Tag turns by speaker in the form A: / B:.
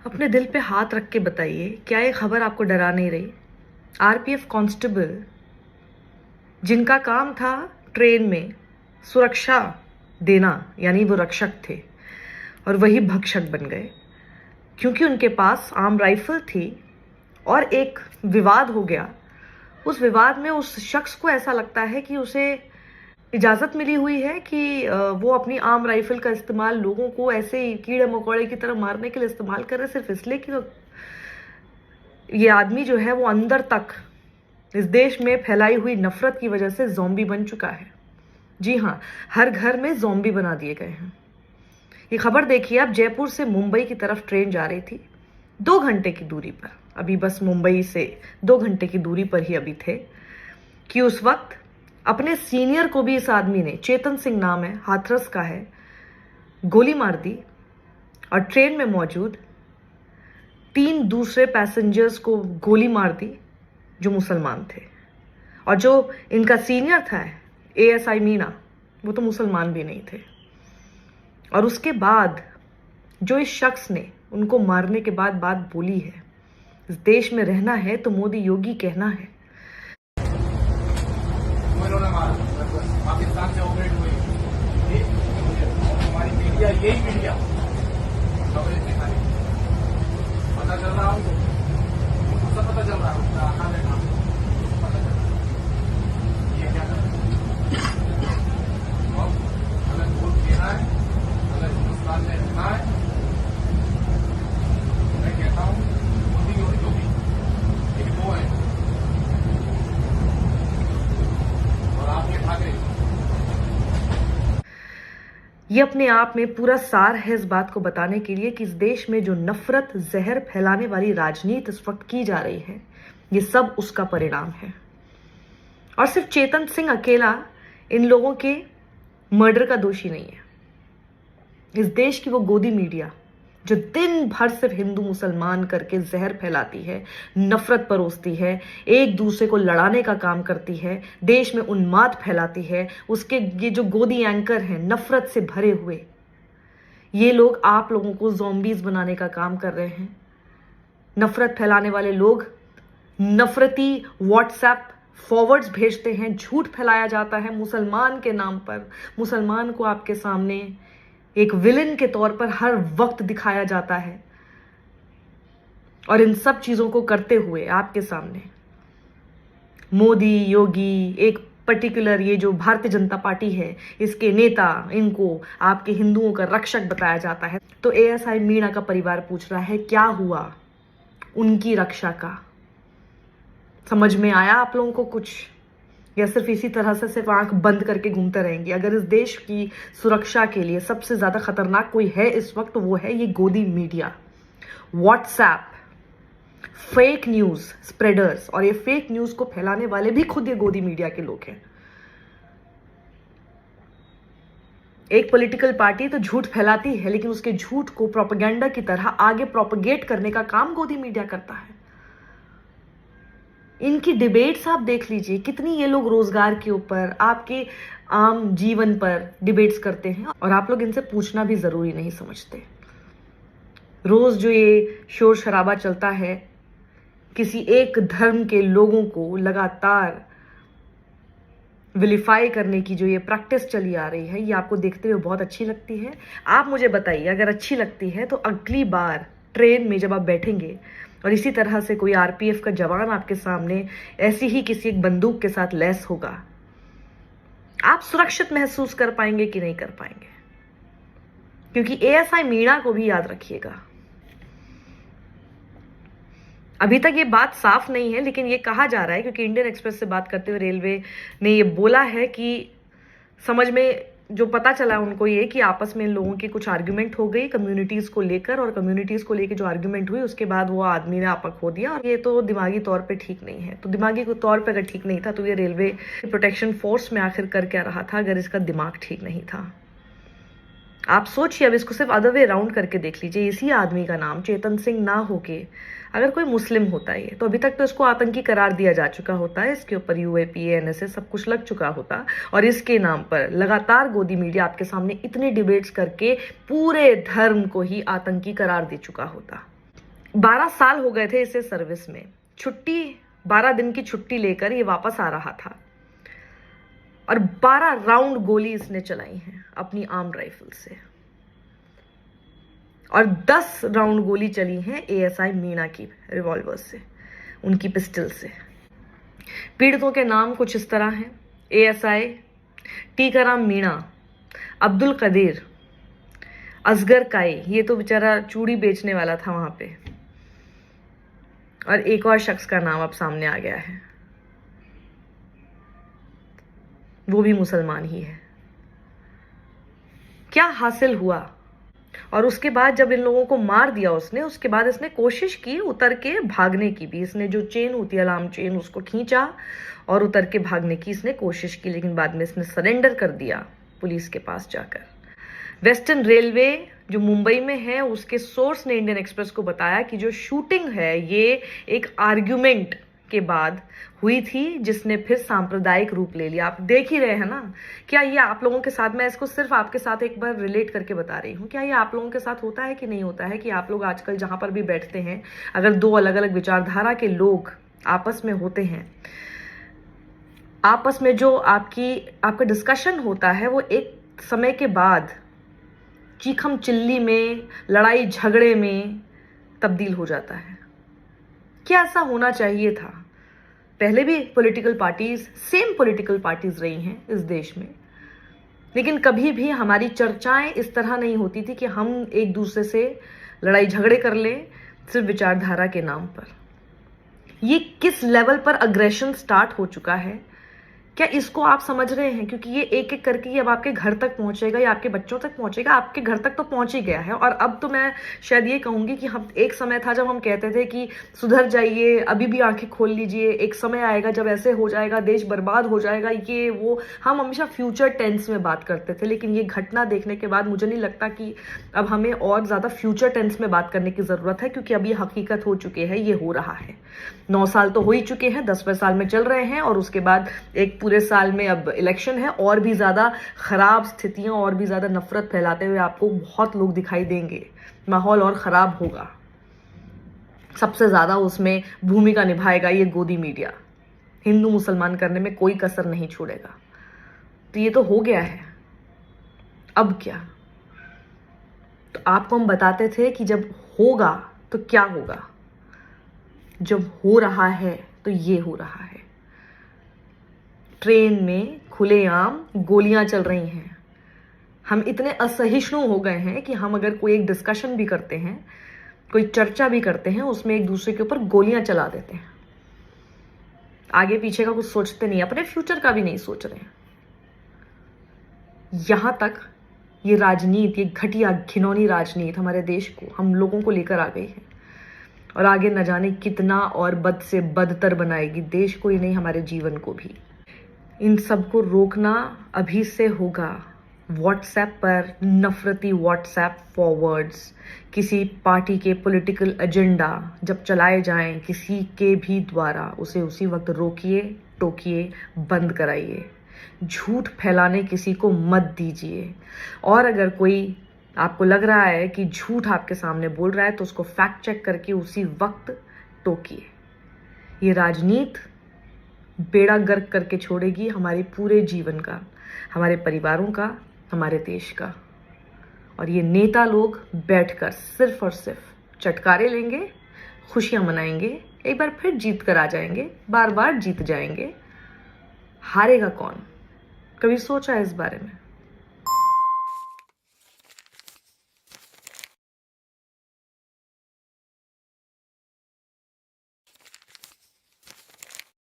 A: अपने दिल पे हाथ रख के बताइए, क्या ये खबर आपको डरा नहीं रही? आरपीएफ कांस्टेबल जिनका काम था ट्रेन में सुरक्षा देना, यानी वो रक्षक थे, और वही भक्षक बन गए क्योंकि उनके पास आर्म राइफल थी और एक विवाद हो गया। उस विवाद में उस शख्स को ऐसा लगता है कि उसे इजाज़त मिली हुई है कि वो अपनी आर्म राइफल का इस्तेमाल लोगों को ऐसे ही कीड़े मकोड़े की तरह मारने के लिए इस्तेमाल कर रहे, सिर्फ इसलिए कि ये आदमी जो है वो अंदर तक इस देश में फैलाई हुई नफरत की वजह से ज़ॉम्बी बन चुका है। जी हाँ, हर घर में ज़ॉम्बी बना दिए गए हैं। ये खबर देखिए, आप जयपुर से मुंबई की तरफ ट्रेन जा रही थी 2 घंटे की दूरी पर, अभी बस मुंबई से 2 घंटे की दूरी पर ही अभी थे कि उस वक्त अपने सीनियर को भी इस आदमी ने, चेतन सिंह नाम है, हाथरस का है, गोली मार दी और ट्रेन में मौजूद 3 दूसरे पैसेंजर्स को गोली मार दी जो मुसलमान थे। और जो इनका सीनियर था एएसआई मीणा, वो तो मुसलमान भी नहीं थे। और उसके बाद जो इस शख्स ने उनको मारने के बाद बात बोली है, इस देश में रहना है तो मोदी योगी कहना है।
B: पाकिस्तान से ऑपरेट हुई हमारी मीडिया, यही मीडिया कवरेज दिखाई पता चल रहा हूँ, सब पता चल रहा है, आखा देखा पता चल रहा है ये क्या कर अगर वोट देना है, अगर हिंदुस्तान में रहना है, मैं कहता हूँ मोदी और योगी एक दो है और आपके ठाकरे।
A: ये अपने आप में पूरा सार है इस बात को बताने के लिए कि इस देश में जो नफरत, जहर फैलाने वाली राजनीति इस वक्त की जा रही है, ये सब उसका परिणाम है। और सिर्फ चेतन सिंह अकेला इन लोगों के मर्डर का दोषी नहीं है। इस देश की वो गोदी मीडिया जो दिन भर सिर्फ हिंदू मुसलमान करके जहर फैलाती है, नफरत परोसती है, एक दूसरे को लड़ाने का काम करती है, देश में उन्माद फैलाती है, उसके ये जो गोदी एंकर हैं नफरत से भरे हुए, ये लोग आप लोगों को ज़ॉम्बीज बनाने का काम कर रहे हैं। नफरत फैलाने वाले लोग नफरती व्हाट्सएप फॉरवर्ड्स भेजते हैं, झूठ फैलाया जाता है मुसलमान के नाम पर। मुसलमान को आपके सामने एक विलेन के तौर पर हर वक्त दिखाया जाता है, और इन सब चीजों को करते हुए आपके सामने मोदी, योगी, एक पर्टिकुलर ये जो भारतीय जनता पार्टी है, इसके नेता, इनको आपके हिंदुओं का रक्षक बताया जाता है। तो एएसआई मीणा का परिवार पूछ रहा है क्या हुआ उनकी रक्षा का? समझ में आया आप लोगों को कुछ, या सिर्फ इसी तरह से सिर्फ आंख बंद करके घूमते रहेंगे? अगर इस देश की सुरक्षा के लिए सबसे ज्यादा खतरनाक कोई है इस वक्त, वो है ये गोदी media, WhatsApp, fake news spreaders. और ये फेक न्यूज को फैलाने वाले भी खुद ये गोदी मीडिया के लोग हैं। एक पॉलिटिकल पार्टी तो झूठ फैलाती है, लेकिन उसके झूठ को प्रोपेगेंडा की तरह आगे प्रोपेगेट करने का काम गोदी मीडिया करता है। इनकी डिबेट्स आप देख लीजिए, कितनी ये लोग रोजगार के ऊपर, आपके आम जीवन पर डिबेट्स करते हैं, और आप लोग इनसे पूछना भी जरूरी नहीं समझते। रोज जो ये शोर शराबा चलता है, किसी एक धर्म के लोगों को लगातार विलिफाई करने की जो ये प्रैक्टिस चली आ रही है, ये आपको देखते हुए बहुत अच्छी लगती है? आप मुझे बताइए, अगर अच्छी लगती है तो अगली बार ट्रेन में जब आप बैठेंगे और इसी तरह से कोई आरपीएफ का जवान आपके सामने ऐसी ही किसी एक बंदूक के साथ लैस होगा, आप सुरक्षित महसूस कर पाएंगे कि नहीं कर पाएंगे? क्योंकि एएसआई मीणा को भी याद रखिएगा, अभी तक ये बात साफ नहीं है, लेकिन ये कहा जा रहा है, क्योंकि इंडियन एक्सप्रेस से बात करते हुए रेलवे ने ये बोला है कि समझ में जो पता चला उनको ये कि आपस में इन लोगों की कुछ आर्ग्यूमेंट हो गई कम्युनिटीज को लेकर, और कम्युनिटीज को लेकर जो आर्ग्यूमेंट हुई उसके बाद वो आदमी ने आपा खो दिया, और ये तो दिमागी तौर पे ठीक नहीं है। तो दिमागी तौर पे अगर ठीक नहीं था तो ये रेलवे प्रोटेक्शन फोर्स में आखिर कर क्या रहा था, अगर इसका दिमाग ठीक नहीं था? आप सोचिए, अब इसको सिर्फ अदर वे राउंड करके देख लीजिए। इसी आदमी का नाम चेतन सिंह ना होके अगर कोई मुस्लिम होता है तो अभी तक तो इसको आतंकी करार दिया जा चुका होता है, इसके ऊपर यूएपीए, एनएसए सब कुछ लग चुका होता, और इसके नाम पर लगातार गोदी मीडिया आपके सामने इतने डिबेट्स करके पूरे धर्म को ही आतंकी करार दे चुका होता। 12 साल हो गए थे इसे सर्विस में। छुट्टी 12 दिन की छुट्टी लेकर ये वापस आ रहा था और 12 राउंड गोली इसने चलाई है अपनी आर्म राइफल से और 10 राउंड गोली चली है एएसआई मीणा की रिवॉल्वर से, उनकी पिस्टल से। पीड़ितों के नाम कुछ इस तरह हैं: एएसआई टीकाराम मीणा, अब्दुल कदीर, असगर काई, ये तो बेचारा चूड़ी बेचने वाला था वहां पे, और एक और शख्स का नाम अब सामने आ गया है, वो भी मुसलमान ही है। क्या हासिल हुआ? और उसके बाद जब इन लोगों को मार दिया उसने, उसके बाद इसने कोशिश की उतर के भागने की भी। इसने जो चेन होती है अलार्म चेन, उसको खींचा और उतर के भागने की इसने कोशिश की, लेकिन बाद में इसने सरेंडर कर दिया पुलिस के पास जाकर। वेस्टर्न रेलवे जो मुंबई में है, उसके सोर्स ने इंडियन एक्सप्रेस को बताया कि जो शूटिंग है ये एक आर्ग्यूमेंट के बाद हुई थी, जिसने फिर सांप्रदायिक रूप ले लिया। आप देख ही रहे हैं ना, क्या ये आप लोगों के साथ, मैं इसको सिर्फ आपके साथ एक बार रिलेट करके बता रही हूँ, क्या ये आप लोगों के साथ होता है कि नहीं होता है कि आप लोग आजकल जहां पर भी बैठते हैं, अगर दो अलग अलग विचारधारा के लोग आपस में होते हैं, आपस में जो आपका डिस्कशन होता है वो एक समय के बाद चीखम चिल्ली में, लड़ाई झगड़े में तब्दील हो जाता है। क्या ऐसा होना चाहिए था? पहले भी political parties, same political parties रही हैं इस देश में, लेकिन कभी भी हमारी चर्चाएं इस तरह नहीं होती थी कि हम एक दूसरे से लड़ाई झगड़े कर लें सिर्फ विचारधारा के नाम पर। ये किस लेवल पर अग्रेशन स्टार्ट हो चुका है, क्या इसको आप समझ रहे हैं? क्योंकि ये एक एक करके अब आपके घर तक पहुंचेगा या आपके बच्चों तक पहुंचेगा। आपके घर तक तो पहुंच ही गया है। और अब तो मैं शायद ये कहूंगी कि हम, एक समय था जब हम कहते थे कि सुधर जाइए, अभी भी आंखें खोल लीजिए, एक समय आएगा जब ऐसे हो जाएगा, देश बर्बाद हो जाएगा, ये वो, हम हमेशा फ्यूचर टेंस में बात करते थे। लेकिन ये घटना देखने के बाद मुझे नहीं लगता कि अब हमें और ज्यादा फ्यूचर टेंस में बात करने की जरूरत है, क्योंकि अब ये हकीकत हो चुके हैं, ये हो रहा है। 9 साल तो हो ही चुके हैं, 10वें साल में चल रहे हैं, और उसके बाद एक पूरे साल में अब इलेक्शन है। और भी ज्यादा खराब स्थितियां, और भी ज्यादा नफरत फैलाते हुए आपको बहुत लोग दिखाई देंगे। माहौल और खराब होगा। सबसे ज्यादा उसमें भूमिका निभाएगा ये गोदी मीडिया, हिंदू मुसलमान करने में कोई कसर नहीं छोड़ेगा। तो ये तो हो गया है, अब क्या? तो आपको हम बताते थे कि जब होगा तो क्या होगा, जब हो रहा है तो ये हो रहा है। ट्रेन में खुलेआम गोलियां चल रही हैं। हम इतने असहिष्णु हो गए हैं कि हम अगर कोई एक डिस्कशन भी करते हैं, कोई चर्चा भी करते हैं, उसमें एक दूसरे के ऊपर गोलियां चला देते हैं। आगे पीछे का कुछ सोचते नहीं, अपने फ्यूचर का भी नहीं सोच रहे हैं। यहां तक ये राजनीति, ये घटिया घिनौनी राजनीति हमारे देश को, हम लोगों को लेकर आ गई है, और आगे न जाने कितना और बद से बदतर बनाएगी देश को ही नहीं, हमारे जीवन को भी। इन सबको रोकना अभी से होगा। व्हाट्सएप पर नफरती व्हाट्सएप फॉरवर्ड्स, किसी पार्टी के पॉलिटिकल एजेंडा जब चलाए जाएं किसी के भी द्वारा, उसे उसी वक्त रोकिए, टोकिए, बंद कराइए। झूठ फैलाने किसी को मत दीजिए। और अगर कोई आपको लग रहा है कि झूठ आपके सामने बोल रहा है, तो उसको फैक्ट चेक करके उसी वक्त टोकिए। ये राजनीति बेड़ा गर्क करके छोड़ेगी हमारे पूरे जीवन का, हमारे परिवारों का, हमारे देश का। और ये नेता लोग बैठकर सिर्फ और सिर्फ चटकारे लेंगे, खुशियां मनाएंगे, एक बार फिर जीत कर आ जाएंगे, बार बार जीत जाएंगे। हारेगा कौन? कभी सोचा है इस बारे में?